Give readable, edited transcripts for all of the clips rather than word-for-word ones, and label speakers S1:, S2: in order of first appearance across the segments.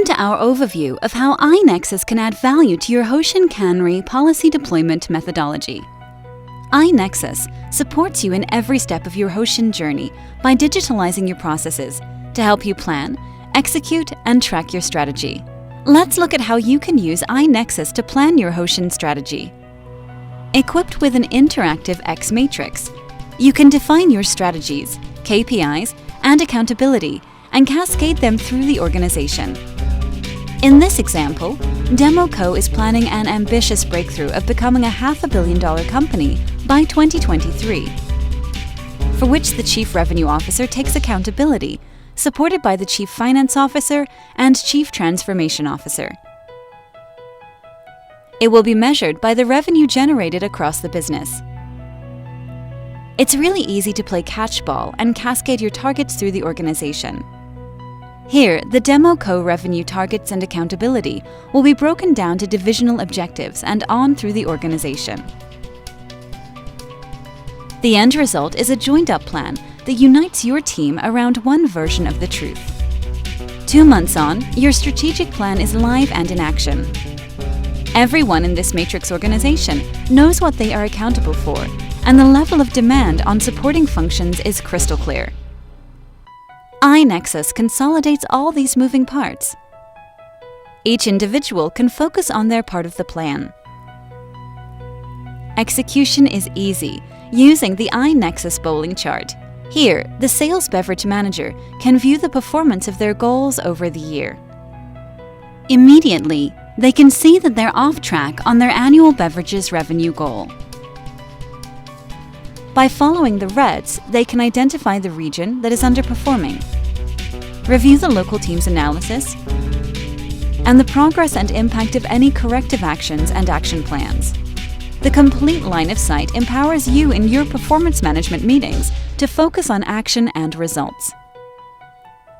S1: Welcome to our overview of how i-nexus can add value to your Hoshin Kanri policy deployment methodology. i-nexus supports you in every step of your Hoshin journey by digitalizing your processes to help you plan, execute, and track your strategy. Let's look at how you can use i-nexus to plan your Hoshin strategy. Equipped with an interactive X matrix, you can define your strategies, KPIs, and accountability and cascade them through the organization. In this example, Demo Co. is planning an ambitious breakthrough of becoming a $500 million company by 2023, for which the Chief Revenue Officer takes accountability, supported by the Chief Finance Officer and Chief Transformation Officer. It will be measured by the revenue generated across the business. It's really easy to play catch-ball and cascade your targets through the organization. Here, the Demo Co. revenue targets and accountability will be broken down to divisional objectives and on through the organization. The end result is a joined-up plan that unites your team around one version of the truth. 2 months on, your strategic plan is live and in action. Everyone in this matrix organization knows what they are accountable for, and the level of demand on supporting functions is crystal clear. i-nexus consolidates all these moving parts. Each individual can focus on their part of the plan. Execution is easy using the i-nexus bowling chart. Here, the sales beverage manager can view the performance of their goals over the year. Immediately, they can see that they're off track on their annual beverages revenue goal. By following the reds, they can identify the region that is underperforming, review the local team's analysis, and the progress and impact of any corrective actions and action plans. The complete line of sight empowers you in your performance management meetings to focus on action and results.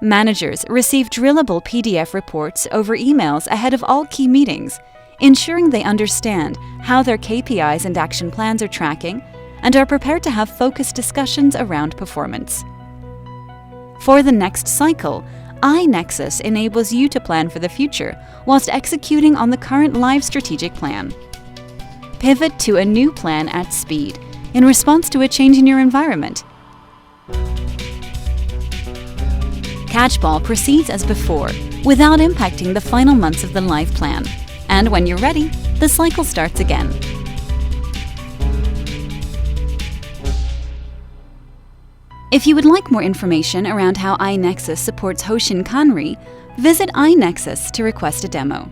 S1: Managers receive drillable PDF reports over emails ahead of all key meetings, ensuring they understand how their KPIs and action plans are tracking and are prepared to have focused discussions around performance. For the next cycle, i-nexus enables you to plan for the future whilst executing on the current live strategic plan. Pivot to a new plan at speed in response to a change in your environment. Catchball proceeds as before, without impacting the final months of the live plan. And when you're ready, the cycle starts again. If you would like more information around how i-nexus supports Hoshin Kanri, visit i-nexus to request a demo.